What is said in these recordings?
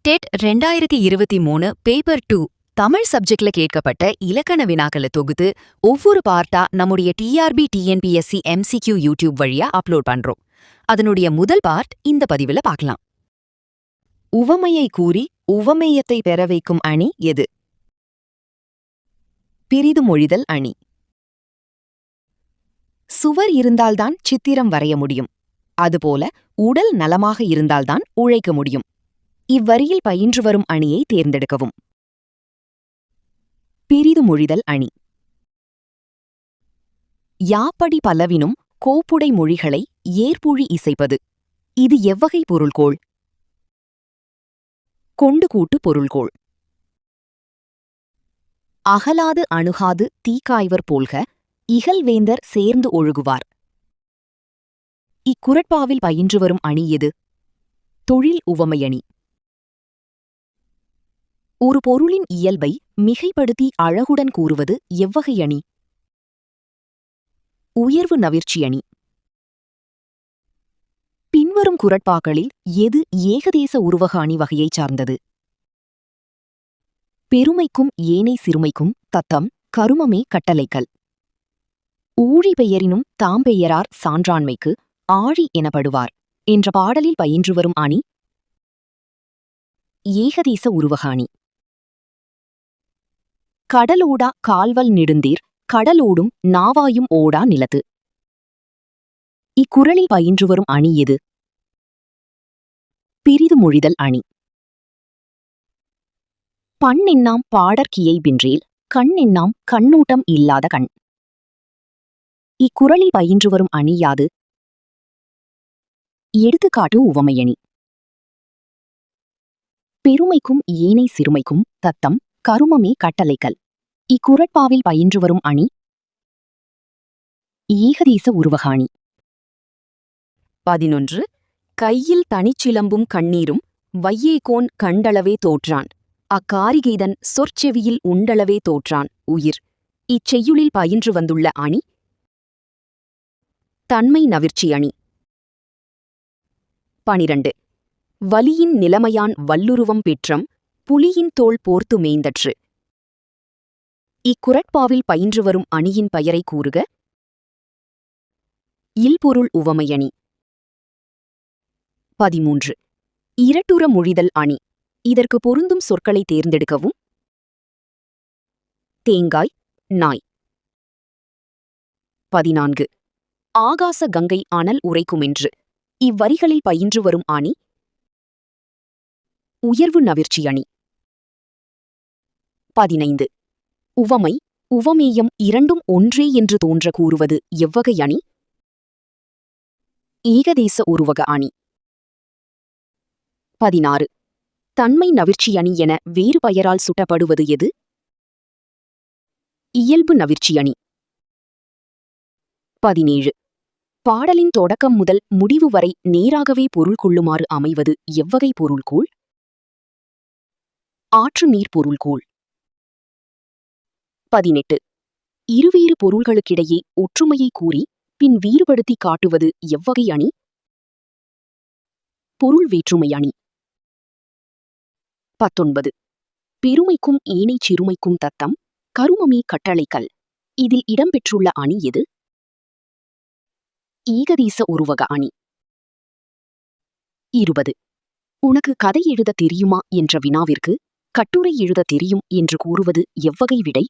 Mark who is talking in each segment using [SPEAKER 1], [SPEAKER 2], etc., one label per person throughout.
[SPEAKER 1] Dead 2023 paper 2 Tamil சப்ஜெக்ட்ல கேட்கப்பட்ட இலக்கண வினாக்களை தொகுத்து ஒவ்வொரு பார்ட்டா நம்முடைய டிஆர்பி டிஎன்பிஎஸ்சி எம்சிக்யூ யூடியூப் வழியா அப்லோட் பண்றோம். அதனுடைய முதல் பார்ட் இந்த பதிவுல பார்க்கலாம். உவமையை கூறி உவமேயத்தை பெற வைக்கும் அணி எது? பிரிது மொழிதல் அணி. சுவர் இருந்தால்தான் சித்திரம் வரைய முடியும். அதுபோல உடல் நலமாக இருந்தால்தான் உழைக்க முடியும். இவ்வரியில் பயின்று வரும் அணியை தேர்ந்தெடுக்கவும். பிரிது மொழிதல் அணி. யாப்படி பலவினும் கோப்புடை மொழிகளை ஏற்புழி இசைப்பது. இது எவ்வகை பொருள்கோள்? கொண்டு கூட்டு பொருள்கோள். அகலாது அணுகாது தீக்காய்வர் போல்க இகல்வேந்தர் சேர்ந்து ஒழுகுவார். இக்குறட்பாவில் பயின்று வரும் அணி எது? தொழில் உவமையணி. ஒரு பொருளின் இயல்பை மிகைப்படுத்தி அழகுடன் கூறுவது எவ்வகை அணி? உயர்வு நவிர்ச்சியணி. பின்வரும் குறட்பாக்களில் எது ஏகதேச உருவக அணி வகையைச் சார்ந்தது? பெருமைக்கும் ஏனை சிறுமைக்கும் தத்தம் கருமமே கட்டளைக்கல். ஊழி பெயரினும் தாம் பெயரார் சான்றாண்மைக்கு ஆழி எனப்படுவார் என்ற பாடலில் பயின்று வரும் அணி ஏகதேச உருவக அணி. கடலோடா கால்வல் நெடுந்தீர் கடலோடும் நாவாயும் ஓடா நிலத்து. இக்குறளில் பயின்று வரும் அணி எது? பிரிது மொழிதல் அணி. பண்ணெண்ணாம் பாடற்கியை பின்றேல் கண்ணெண்ணாம் கண்ணூட்டம் இல்லாத கண். இக்குறளில் பயின்று வரும் அணி யாது? எடுத்துக்காட்டு உவமையணி. பெருமைக்கும் ஏனை சிறுமைக்கும் தத்தம் கருமமே கட்டளைக்கல். இக்குறட்பாவில் பயின்று வரும் அணி ஏகதேச உருவக அணி. 11. கையில் தனிச்சிலம்பும் கண்ணீரும் வையேகோன் கண்டளவே தோற்றான். அக்காரிகைதன் சொற்செவியில் உண்டளவே தோற்றான் உயிர். இச்செய்யுளில் பயின்று வந்துள்ள அணி தன்மை நவிர்ச்சி அணி. 12. வலியின் நிலைமையான் வல்லுருவம் பெற்றம் புலியின் தோள் போர்த்து மேய்ந்தற்று. இக்குறட்பாவில் பயின்று வரும் அணியின் பெயரை கூறுக. இல்பொருள் உவமையணி. 13. இரட்டுற மொழிதல் அணி. இதற்கு பொருந்தும் சொற்களை தேர்ந்தெடுக்கவும். தேங்காய் நாய். 14. ஆகாச கங்கை அனல் உரைக்குமென்று. இவ்வரிகளில் பயின்று வரும் அணி உயர்வு நவிர்ச்சி அணி. 15. உவமை உவமேயம் இரண்டும் ஒன்றே என்று தோன்ற கூறுவது எவ்வகை அணி? ஏகதேச உருவக அணி. 16. தன்மை நவிர்ச்சி அணி என வேறு பெயரால் சுட்டப்படுவது எது? இயல்பு நவிர்ச்சி அணி. 17. பாடலின் தொடக்கம் முதல் முடிவு வரை நேராகவே பொருள் கொள்ளுமாறு அமைவது எவ்வகை பொருள்கோள்? ஆற்று நீர் பொருள்கோள். 18. இருவேறு பொருள்களுக்கிடையே ஒற்றுமையை கூறி பின் வீறுபடுத்தி காட்டுவது எவ்வகை அணி? பொருள் வேற்றுமை அணி. 19. பெருமைக்கும் ஏனைச் சிறுமைக்கும் தத்தம் கருமமே கட்டளைக்கல். இதில் இடம்பெற்றுள்ள அணி எது? ஏகதேச உருவக அணி. 20. உனக்கு கதை எழுத தெரியுமா என்ற வினாவிற்கு கட்டுரை எழுத தெரியும் என்று கூறுவது எவ்வகை விடை?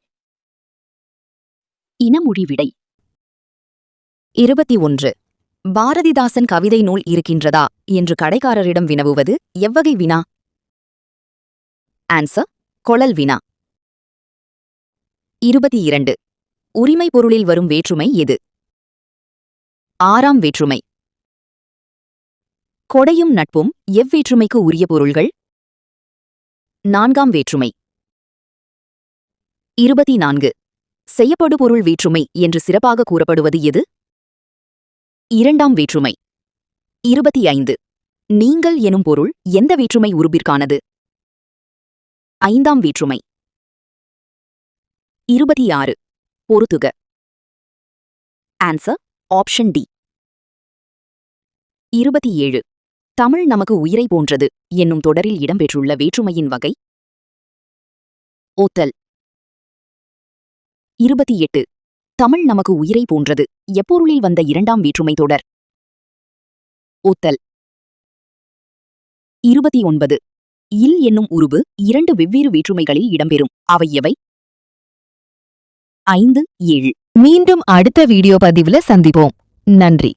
[SPEAKER 1] இனமொழி விடை. 21. பாரதிதாசன் கவிதை நூல் இருக்கின்றதா என்று கடைக்காரரிடம் வினவுவது எவ்வகை வினா? ஆன்சர் கொளல் வினா. 22. உரிமை பொருளில் வரும் வேற்றுமை எது? ஆறாம் வேற்றுமை. கொடையும் நட்பும் எவ்வேற்றுமைக்கு உரிய பொருள்கள்? நான்காம் வேற்றுமை. 24. செய்யப்படு பொருள் வேற்றுமை என்று சிறப்பாக கூறப்படுவது எது? இரண்டாம் வேற்றுமை. 25. நீங்கள் எனும் பொருள் எந்த வேற்றுமை உருபிற்கானது? ஐந்தாம் வேற்றுமை. 26. பொறுத்துக. Answer option D. 27. தமிழ் நமக்கு உயிரை போன்றது என்னும் தொடரில் இடம்பெற்றுள்ள வேற்றுமையின் வகை ஓத்தல். 28. தமிழ் நமக்கு உயிரை போன்றது எப்பொருளில் வந்த இரண்டாம் வேற்றுமை தொடர் ஓத்தல். 29. இல் என்னும் உருபு இரண்டு வெவ்வேறு வேற்றுமைகளில் இடம்பெறும். அவை எவை? 5, 7. மீண்டும் அடுத்த வீடியோ பதிவுல சந்திப்போம். நன்றி.